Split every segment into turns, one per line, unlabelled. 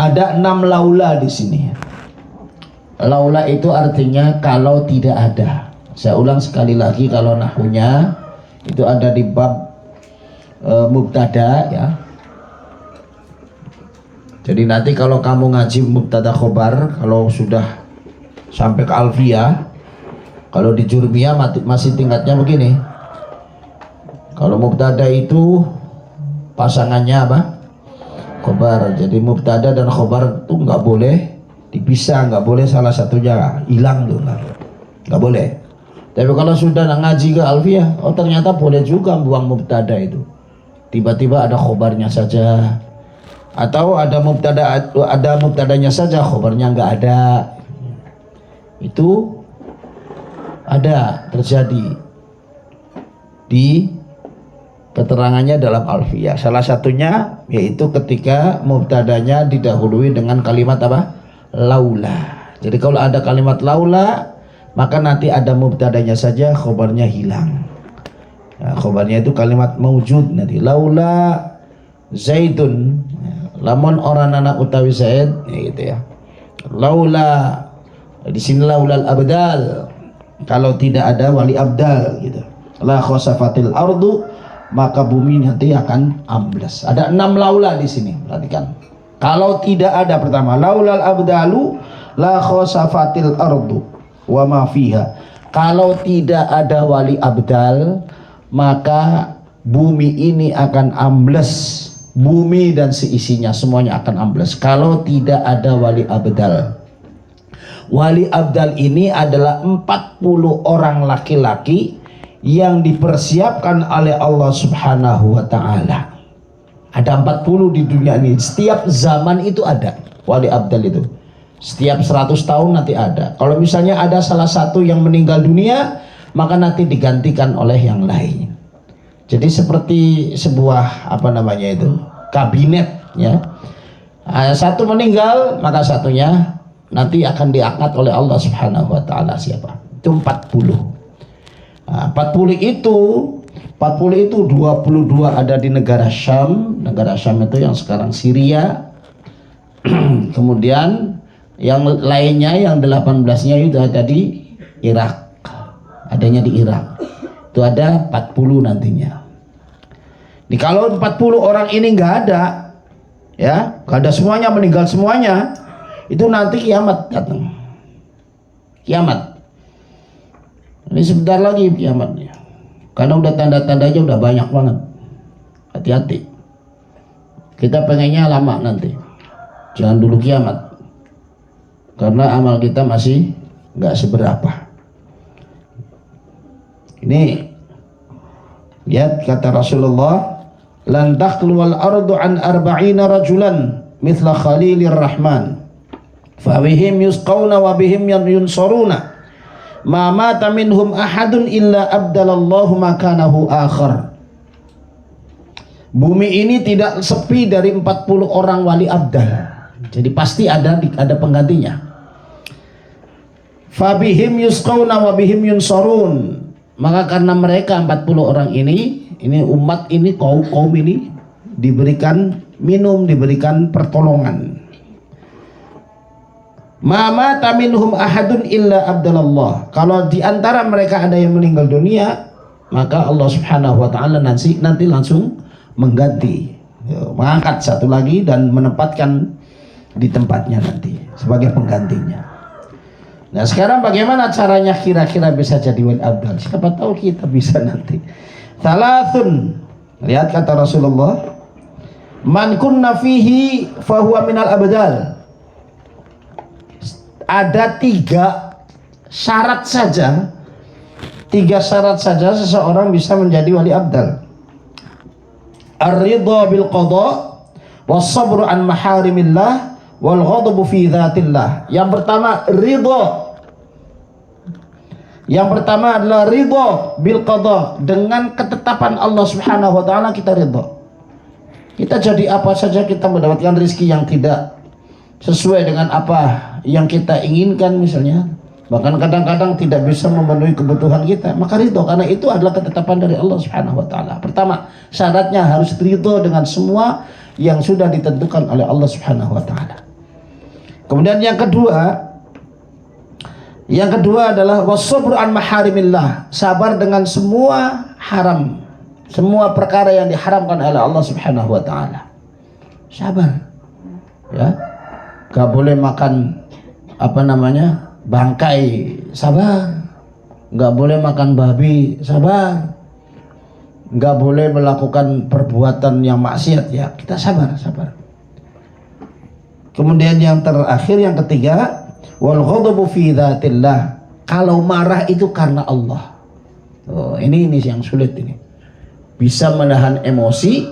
Ada 6 laula di sini. Laula itu artinya kalau tidak ada. Saya ulang sekali lagi, kalau nahwunya itu ada di bab mubtada ya. Jadi nanti kalau kamu ngaji mubtada khobar, kalau sudah sampai ke alfiyah, kalau di jurmiyah masih tingkatnya begini. Kalau mubtada itu pasangannya apa? Khobar. Jadi mubtada dan khobar itu nggak boleh dipisah, nggak boleh salah satunya hilang tuh, nggak boleh. Tapi kalau sudah ngaji ke alfiyah, oh ternyata boleh juga buang mubtada itu. Tiba-tiba ada khobarnya saja, atau ada mubtadanya saja, khobarnya nggak ada. Itu ada terjadi di keterangannya dalam alfiyah. Salah satunya yaitu ketika mubtadanya didahului dengan kalimat apa? Laula. Jadi kalau ada kalimat laula, maka nanti ada mubtadanya saja, khobarnya hilang. Ya, khobarnya itu kalimat maujud nanti. Laula Zaidun, lamun orang anak utawi Zaid, ya gitu ya. Laula, di sini laulal abdal, kalau tidak ada wali abdal gitu. La khosafatil ardu, maka bumi nanti akan ambles. Ada 6 laula di sini, perhatikan. Kalau tidak ada, pertama laulal abdalu la khosafatil ardu wa ma fiha. Kalau tidak ada wali abdal, maka bumi ini akan ambles. Bumi dan seisinya semuanya akan ambles kalau tidak ada wali abdal. Wali abdal ini adalah 40 orang laki-laki yang dipersiapkan oleh Allah Subhanahu wa ta'ala. Ada 40 di dunia ini. Setiap zaman itu ada wali abdal itu. Setiap 100 tahun nanti ada. Kalau misalnya ada salah satu yang meninggal dunia, maka nanti digantikan oleh yang lain. Jadi seperti sebuah kabinet ya. Satu meninggal, maka satunya nanti akan diangkat oleh Allah Subhanahu wa ta'ala. Siapa? Itu 40. Nah, 40 itu 22 ada di negara Syam. Negara Syam itu yang sekarang Syria. Kemudian yang lainnya, yang 18-nya itu ada di Irak. Adanya di Irak. Itu ada 40 nantinya. Kalau 40 orang ini nggak ada, ya, nggak ada semuanya, meninggal semuanya, itu nanti kiamat datang. Kiamat. Ini sebentar lagi kiamatnya. Karena udah tanda-tandanya udah banyak banget. Hati-hati. Kita pengennya lama nanti. Jangan dulu kiamat. Karena amal kita masih nggak seberapa. Ini lihat kata Rasulullah, lan takhluwal ardu an arba'ina rajulan mithla khalilir rahman fa bihim yusqawna wa bihim yunsaruna ma mata minhum ahadun illa abdalallahu makanahu akhar. Bumi ini tidak sepi dari 40 orang wali abdal. Jadi pasti ada penggantinya. Fa bihim yusqawna wa bihim yunsarun. Maka karena mereka 40 orang ini umat ini, kaum ini diberikan minum, diberikan pertolongan. Mama taminhum ahadun illa abdallallah. Kalau di antara mereka ada yang meninggal dunia, maka Allah Subhanahu wa ta'ala nanti langsung mengganti, mengangkat satu lagi dan menempatkan di tempatnya nanti sebagai penggantinya. Nah sekarang bagaimana caranya kira-kira bisa jadi wali abdal? Siapa tahu kita bisa nanti. Thalathun, lihat kata Rasulullah, man kunna fihi fahuwa minal abdal. Ada 3 syarat saja, 3 syarat saja seseorang bisa menjadi wali abdal. Ar-ridha bil qada was sabru an maharimillah wal ghadabu fi dzatillah. Yang pertama ridha. Yang pertama adalah ridha bil qada, dengan ketetapan Allah Subhanahu wa ta'ala kita ridha. Kita jadi apa saja, kita mendapatkan rezeki yang tidak sesuai dengan apa yang kita inginkan misalnya, bahkan kadang-kadang tidak bisa memenuhi kebutuhan kita, maka ridha, karena itu adalah ketetapan dari Allah Subhanahu wa ta'ala. Pertama, syaratnya harus ridha dengan semua yang sudah ditentukan oleh Allah Subhanahu wa ta'ala. Kemudian yang kedua adalah wasabru an maharimillah, sabar dengan semua haram, semua perkara yang diharamkan oleh Allah Subhanahu wa taala. Sabar. Ya. Gak boleh makan bangkai, sabar. Gak boleh makan babi, sabar. Gak boleh melakukan perbuatan yang maksiat, ya kita sabar. Kemudian yang terakhir, yang ketiga, wal ghadabu fi dzatillah, kalau marah itu karena Allah. Ini yang sulit ini. Bisa menahan emosi,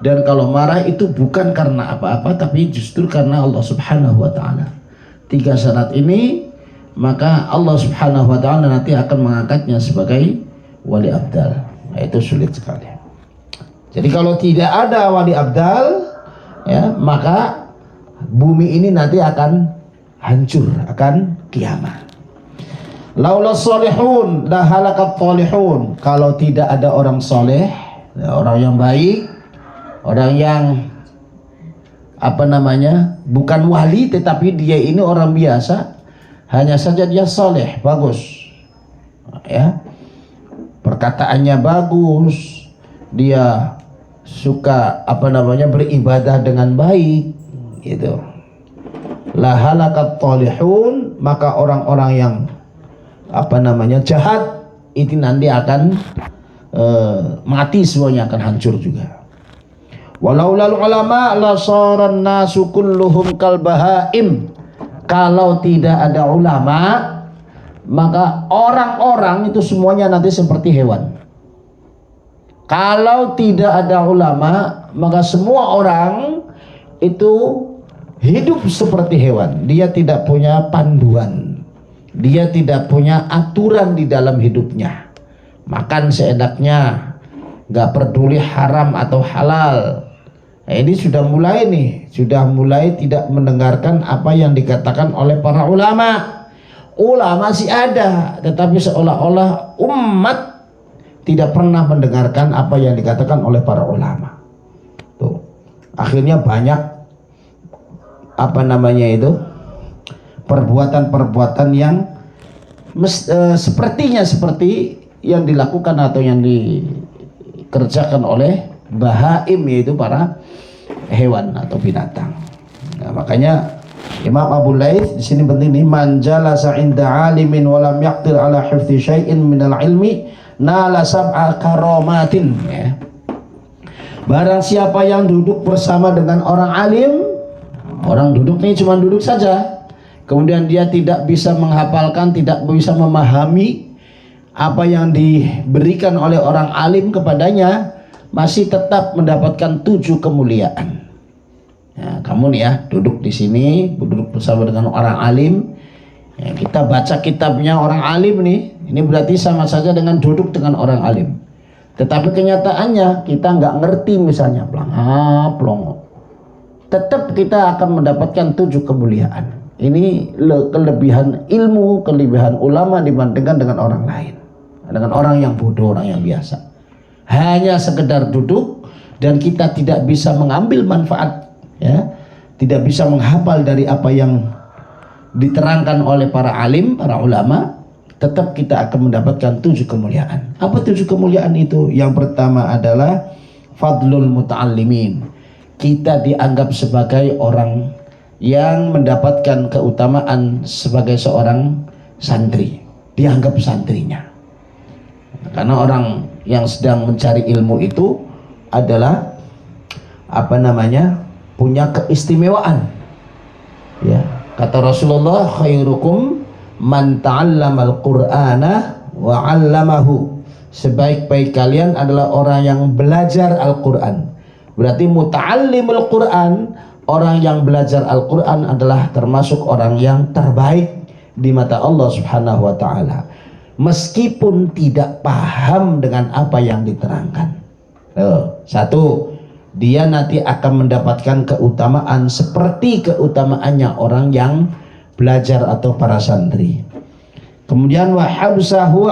dan kalau marah itu bukan karena apa-apa tapi justru karena Allah Subhanahu wa taala. 3 syarat ini, maka Allah Subhanahu wa taala nanti akan mengangkatnya sebagai wali abdal. Nah, itu sulit sekali. Jadi kalau tidak ada wali abdal, ya, maka bumi ini nanti akan hancur, akan kiamat. Laula solihun la halakat solihun, kalau tidak ada orang soleh, orang yang baik, orang yang bukan wali tetapi dia ini orang biasa, hanya saja dia soleh, bagus, ya, perkataannya bagus, dia suka beribadah dengan baik, gitu. La halakat talihun, maka orang-orang yang jahat itu nanti akan mati semuanya, akan hancur juga. Walaulal ulama la saran nasu kulluhum kal bahaim, kalau tidak ada ulama maka orang-orang itu semuanya nanti seperti hewan. Kalau tidak ada ulama maka semua orang itu hidup seperti hewan. Dia tidak punya panduan, dia tidak punya aturan di dalam hidupnya, makan seenaknya, gak peduli haram atau halal. Nah, ini sudah mulai tidak mendengarkan apa yang dikatakan oleh para ulama. Ulama masih ada, tetapi seolah-olah umat tidak pernah mendengarkan apa yang dikatakan oleh para ulama. Tuh, akhirnya banyak perbuatan-perbuatan yang sepertinya seperti yang dilakukan atau yang dikerjakan oleh bahaim, yaitu para hewan atau binatang. Nah, makanya Imam Abu Laits di sini penting nih, man jalasa 'inda 'alimin wa lam yaqdir 'ala hifdzi syai'in minal ilmi nala sab'a karamatin, ya. Barang siapa yang duduk bersama dengan orang alim, orang duduk nih cuma duduk saja, kemudian dia tidak bisa menghafalkan, tidak bisa memahami apa yang diberikan oleh orang alim kepadanya, masih tetap mendapatkan 7 kemuliaan. Ya, kamu nih ya, duduk di sini, duduk bersama dengan orang alim, ya, kita baca kitabnya orang alim nih, ini berarti sama saja dengan duduk dengan orang alim. Tetapi kenyataannya kita nggak ngerti, misalnya plongo, tetap kita akan mendapatkan 7 kemuliaan. Ini kelebihan ilmu, kelebihan ulama dibandingkan dengan orang lain, dengan orang yang bodoh, orang yang biasa. Hanya sekedar duduk dan kita tidak bisa mengambil manfaat, ya, tidak bisa menghafal dari apa yang diterangkan oleh para alim, para ulama, tetap kita akan mendapatkan 7 kemuliaan. Apa 7 kemuliaan itu? Yang pertama adalah fadlul muta'allimin. Kita dianggap sebagai orang yang mendapatkan keutamaan sebagai seorang santri, dianggap santrinya. Karena orang yang sedang mencari ilmu itu adalah punya keistimewaan, ya. Kata Rasulullah, khairukum man ta'allamal qur'ana wa 'allamahu, sebaik-baik kalian adalah orang yang belajar Al-Qur'an. Berarti muta'allimul Qur'an, orang yang belajar Al-Qur'an adalah termasuk orang yang terbaik di mata Allah Subhanahu wa taala, meskipun tidak paham dengan apa yang diterangkan. Satu, dia nanti akan mendapatkan keutamaan seperti keutamaannya orang yang belajar atau para santri. Kemudian wa habsahu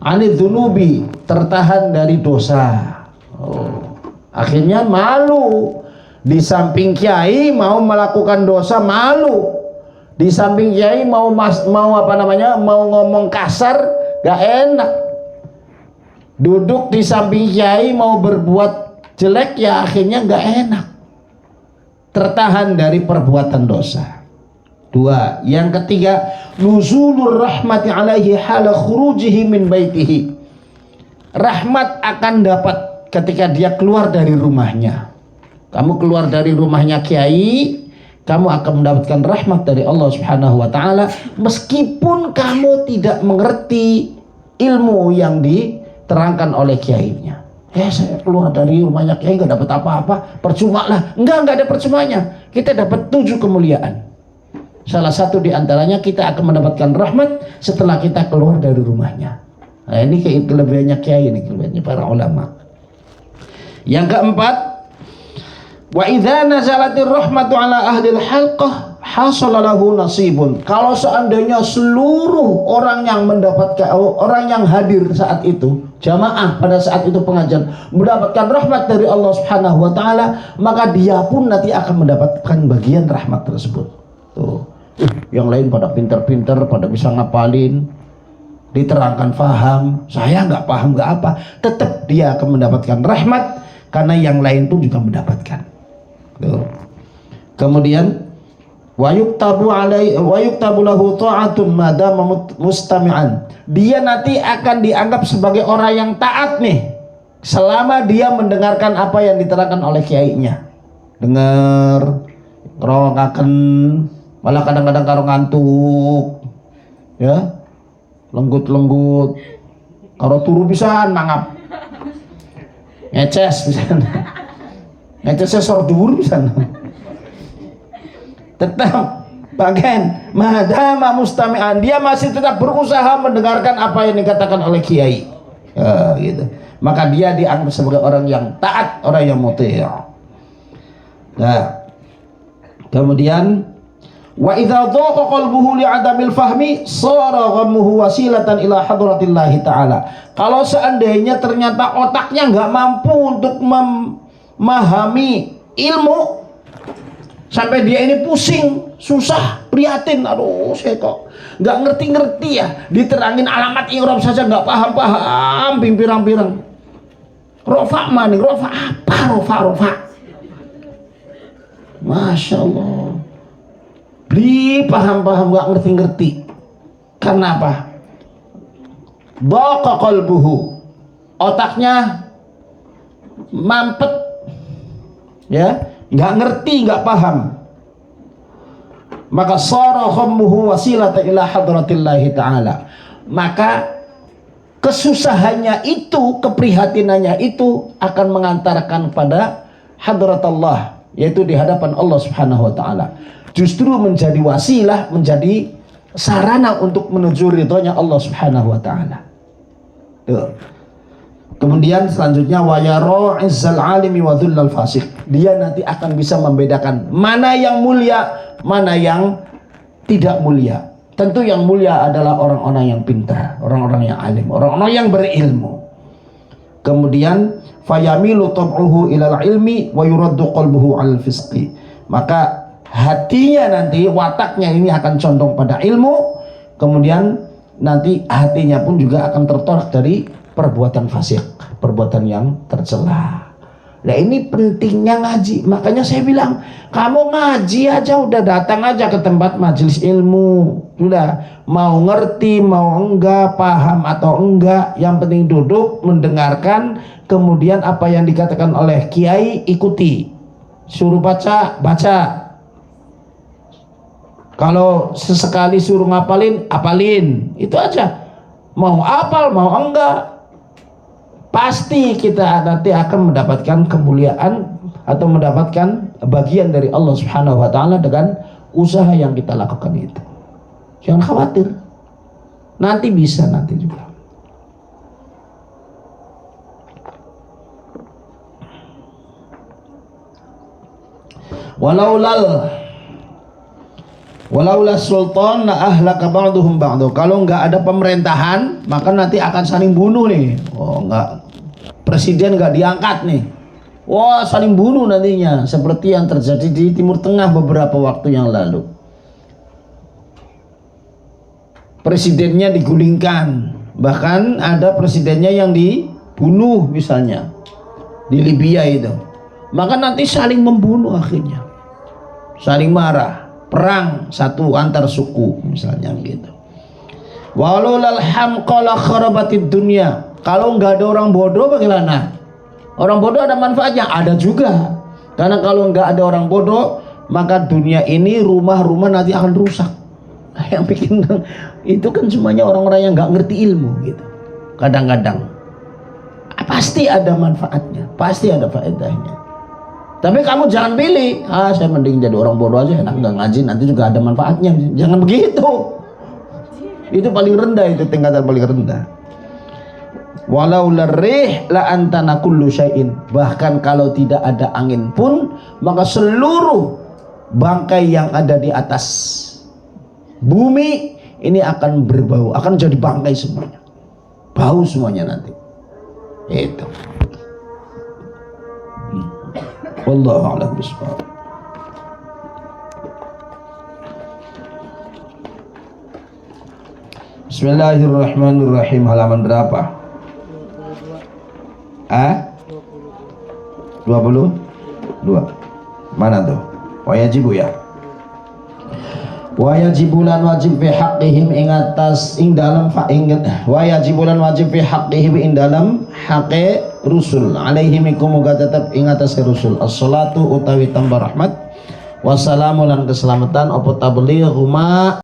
anidzunubi, tertahan dari dosa. Akhirnya malu Di samping kiai mau melakukan dosa malu. Di samping kiai mau ngomong kasar gak enak. Duduk di samping kiai mau berbuat jelek ya akhirnya gak enak. Tertahan dari perbuatan dosa. 2. Yang ketiga, nuzulur rahmati alaihi hala khurujihi min baitihi. Rahmat akan dapat ketika dia keluar dari rumahnya. Kamu keluar dari rumahnya kiai, kamu akan mendapatkan rahmat dari Allah Subhanahu wa taala meskipun kamu tidak mengerti ilmu yang diterangkan oleh kiainya. Saya keluar dari rumahnya kiai nggak dapat apa-apa, percuma lah. Enggak ada percumanya. Kita dapat 7 kemuliaan. Salah satu di antaranya kita akan mendapatkan rahmat setelah kita keluar dari rumahnya. Nah, ini kelebihannya kiai, ini kelebihannya para ulama. Yang keempat, wa idza nazalatir rahmatu ala ahli halqah hasala lahu nasibun. Kalau seandainya seluruh orang yang mendapatkan, orang yang hadir saat itu, jamaah pada saat itu pengajian mendapatkan rahmat dari Allah Subhanahu wa taala, maka dia pun nanti akan mendapatkan bagian rahmat tersebut. Tuh. Yang lain pada pinter-pinter, pada bisa ngapalin, diterangkan paham, saya nggak paham nggak apa, tetap dia akan mendapatkan rahmat karena yang lain pun juga mendapatkan. Tuh. Kemudian wa yuktabu lahu ta'atun madama mustami'an. Dia nanti akan dianggap sebagai orang yang taat nih selama dia mendengarkan apa yang diterangkan oleh kiainya. Dengar, ngrungokaken, malah kadang-kadang karo ngantuk. Ya. Lenggut-lenggut. Karo turu pisan mangap. Ngeces pisan. Ngecesnya sor dhuwur pisan. Tetap bagian madama mustami'an, dia masih tetap berusaha mendengarkan apa yang dikatakan oleh kiai. Ya, gitu. Maka dia dianggap sebagai orang yang taat, orang yang muti'. Nah, kemudian wa idza dhaqa qalbuhu li'adamil fahmi sara ghammuhu wasilatan ila hadratillah taala. Kalau seandainya ternyata otaknya nggak mampu untuk memahami ilmu sampai dia ini pusing, susah, prihatin, aduh saya kok nggak ngerti-ngerti ya, diterangin alamat i'rab saja nggak paham-paham, pirang-pirang. Rofa mana? Rofa apa? Rofa. Masya Allah. Beri paham-paham nggak ngerti-ngerti. Karena apa? Dhaqa qalbuhu. Otaknya mampet, ya, nggak ngerti, nggak paham. Maka sara khammuhu wasilatan ila hadratillahi ta'ala. Maka kesusahannya itu, keprihatinannya itu akan mengantarkan pada hadratullah, yaitu di hadapan Allah Subhanahu wa taala. Justru menjadi wasilah, menjadi sarana untuk menuju ridhonya Allah Subhanahu wa taala. Kemudian selanjutnya wa yara izzal alimi wa dhullal fasik. Dia nanti akan bisa membedakan mana yang mulia, mana yang tidak mulia. Tentu yang mulia adalah orang-orang yang pintar, orang-orang yang alim, orang-orang yang berilmu. Kemudian fayamilu tab'uhu ilal ilmi wa yuraddu qalbuhu al fisqi. Maka hatinya nanti, wataknya ini akan condong pada ilmu. Kemudian nanti hatinya pun juga akan tertolak dari perbuatan fasik, perbuatan yang tercela. Nah ini pentingnya ngaji. Makanya saya bilang, kamu ngaji aja, udah datang aja ke tempat majelis ilmu. Sudah, mau ngerti, mau enggak, paham atau enggak, yang penting duduk, mendengarkan, kemudian apa yang dikatakan oleh kiai, ikuti. Suruh baca, baca. Kalau sesekali suruh ngapalin, apalin. Itu aja. Mau apal, mau enggak, pasti kita nanti akan mendapatkan kemuliaan atau mendapatkan bagian dari Allah Subhanahu wa taala dengan usaha yang kita lakukan itu. Jangan khawatir. Nanti bisa, nanti juga. Walaula sultan la ahlaka ba'duhum ba'du. Kalau enggak ada pemerintahan, maka nanti akan saling bunuh nih. Oh, enggak. Presiden enggak diangkat nih. Wah, saling bunuh nantinya, seperti yang terjadi di Timur Tengah beberapa waktu yang lalu. Presidennya digulingkan, bahkan ada presidennya yang dibunuh misalnya di Libya itu. Maka nanti saling membunuh akhirnya, saling marah, perang satu antar suku misalnya gitu. Walau lalham qala kharabatid dunya. Kalau nggak ada orang bodoh bagaimana? Orang bodoh ada manfaatnya, ada juga. Karena kalau nggak ada orang bodoh, maka dunia ini rumah-rumah nanti akan rusak. Yang bikin itu kan semuanya orang-orang yang nggak ngerti ilmu gitu. Kadang-kadang pasti ada manfaatnya, pasti ada faedahnya. Tapi kamu jangan pilih, saya mending jadi orang bodoh aja, enak nggak ngaji, nanti juga ada manfaatnya. Jangan begitu. Itu paling rendah, itu tingkatan paling rendah. Walau larih la antana kullu syai'in. Bahkan kalau tidak ada angin pun, maka seluruh bangkai yang ada di atas bumi ini akan berbau, akan jadi bangkai semuanya, bau semuanya nanti. Itu. Wallahu a'lam bishawab. Bismillahirrahmanirrahim. Halaman berapa? 22. Mana tuh? Wajibu ya. Wajibulan wajib fi haqqihim ing atas ing dalam wajibulan wajib fi haqqihim ing dalam haqqe rusul alaihim ikum muga tetep ing atas rusul as-salatu utawi tambah rahmat wassalamu lan keselamatan apa tabligh huma